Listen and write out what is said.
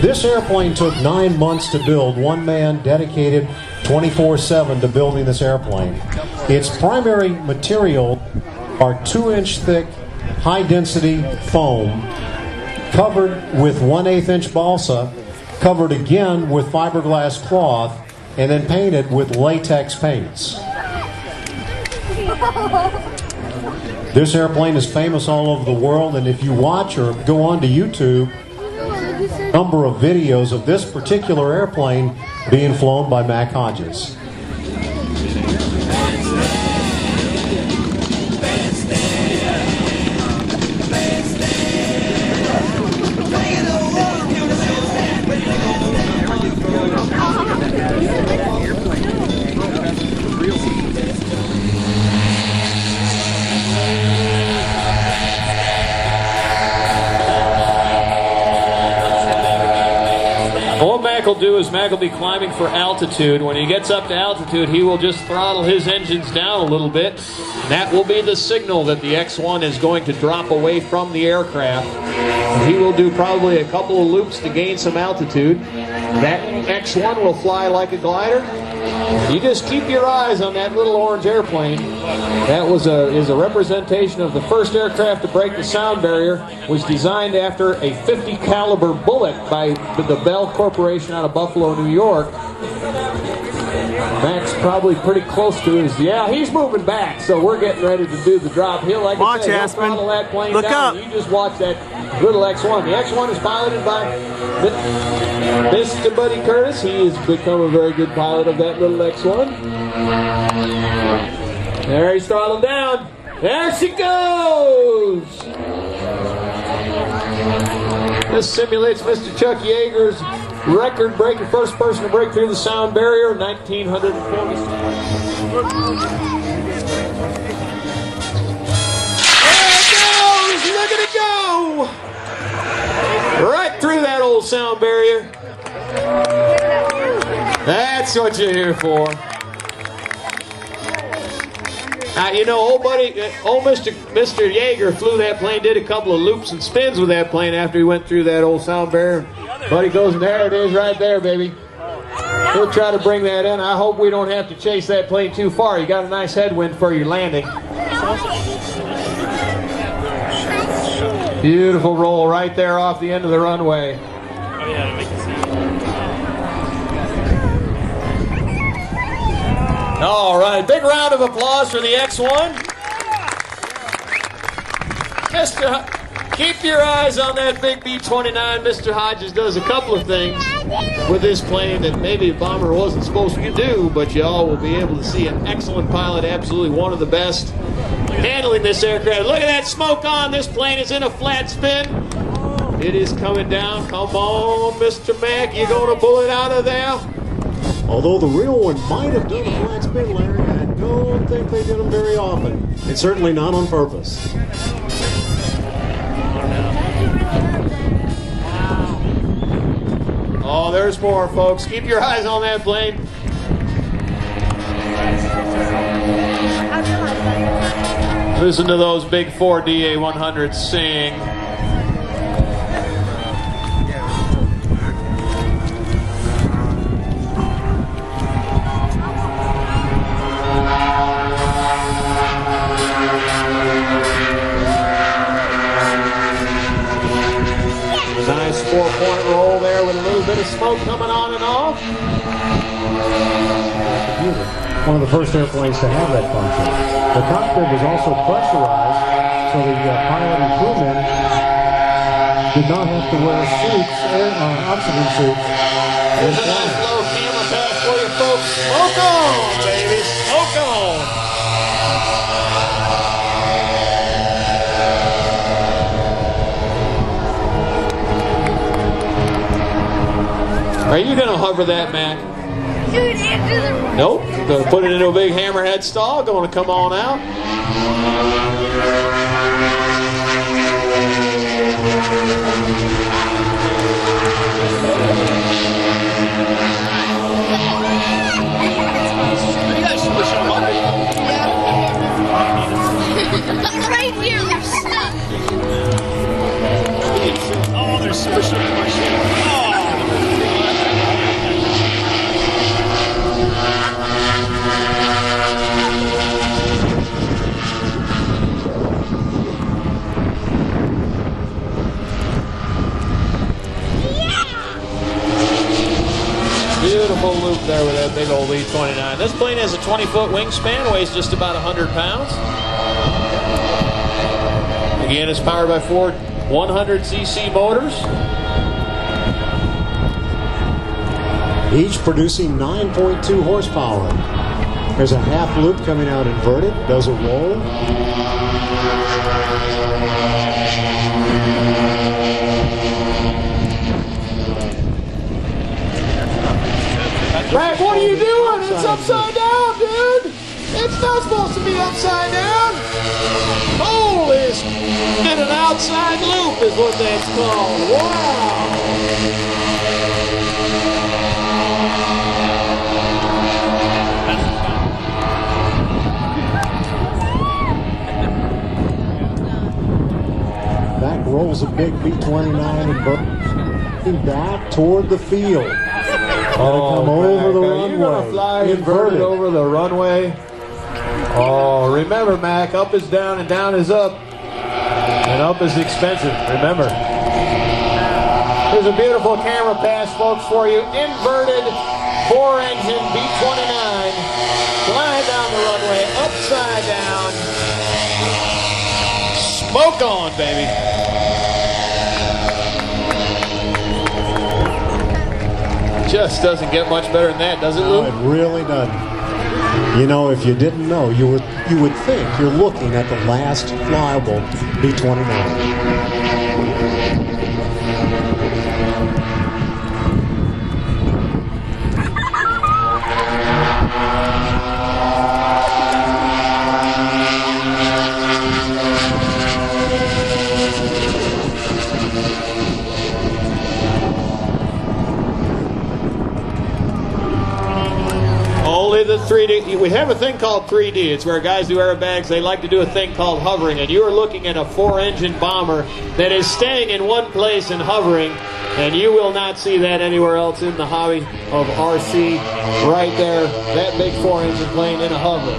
This airplane took 9 months to build. One man dedicated 24/7 to building this airplane. Its primary material are 2-inch thick, high-density foam, covered with 1/8 inch balsa, covered again with fiberglass cloth, and then painted with latex paints. This airplane is famous all over the world, and if you watch or go on to YouTube, a number of videos of this particular airplane being flown by Mack Hodges. What Mack will do is Mack will be climbing for altitude. When he gets up to altitude, he will just throttle his engines down a little bit. And that will be the signal that the X-1 is going to drop away from the aircraft. And he will do probably a couple of loops to gain some altitude. That X-1 will fly like a glider. You just keep your eyes on that little orange airplane. That is a representation of the first aircraft to break the sound barrier. Was designed after a .50 caliber bullet by the Bell Corporation out of Buffalo, New York. Mack's probably pretty close to his. Yeah, he's moving back, so we're getting ready to do the drop. He'll, like I said, he'll throttle that plane Look down. up. You just watch that little X-1. The X-1 is piloted by Mr. Buddy Curtis. He has become a very good pilot of that little X-1. There, he's throttled down. There she goes. This simulates Mr. Chuck Yeager's record-breaking first person to break through the sound barrier in 1940. There it goes! Look at it go! Right through that old sound barrier. That's what you're here for. You know, old Mr. Yeager flew that plane, did a couple of loops and spins with that plane after he went through that old sound barrier. Buddy goes, and there it is right there, baby. He'll try to bring that in. I hope we don't have to chase that plane too far. You got a nice headwind for your landing. Beautiful roll right there off the end of the runway. All right, big round of applause for the X-1. Keep your eyes on that big B-29. Mr. Hodges does a couple of things with this plane that maybe a bomber wasn't supposed to do, but y'all will be able to see an excellent pilot, absolutely one of the best, handling this aircraft. Look at that smoke on. This plane is in a flat spin. It is coming down. Come on, Mr. Mack. You going to pull it out of there? Although the real one might have done a flat spin, Larry, I don't think they did them very often. And certainly not on purpose. Oh, there's more, folks. Keep your eyes on that plane. Listen to those big 4 DA-100s sing. Nice 4-point roll there with a little bit of smoke coming on and off. One of the first airplanes to have that function. The cockpit was also pressurized, so the pilot and crewmen did not have to wear suits, oxygen suits. Here's a nice low camera pass for you folks. Smoke on, baby. Smoke on. Are you going to hover that, Mack? Nope. Going to put it into a big hammerhead stall. Going to come on out. Right here, we're stuck. Oh, they're squishing my shit. Oh. Beautiful loop there with that big old B-29. This plane has a 20-foot wingspan, weighs just about 100 pounds. Again, it's powered by four 100cc motors. Each producing 9.2 horsepower. There's a half loop coming out inverted, does a roll. Mack, what are you doing? It's upside down, dude. It's not supposed to be upside down. Holy, did an outside loop is what that's called. Wow. Back rolls a big B-29 and back toward the field. Come over the runway. You're going to fly inverted over the runway. Oh, remember, Mack, up is down and down is up. And up is expensive, remember. Here's a beautiful camera pass, folks, for you. Inverted four-engine B-29. Flying down the runway, upside down. Smoke on, baby. Just doesn't get much better than that, does it, Lou? No, it really doesn't. You know, if you didn't know, you would think you're looking at the last flyable B-29. The 3D, we have a thing called 3D. It's where guys do aerobags. They like to do a thing called hovering, and you are looking at a four-engine bomber that is staying in one place and hovering, and you will not see that anywhere else in the hobby of RC. Right there, that big four-engine plane in a hover.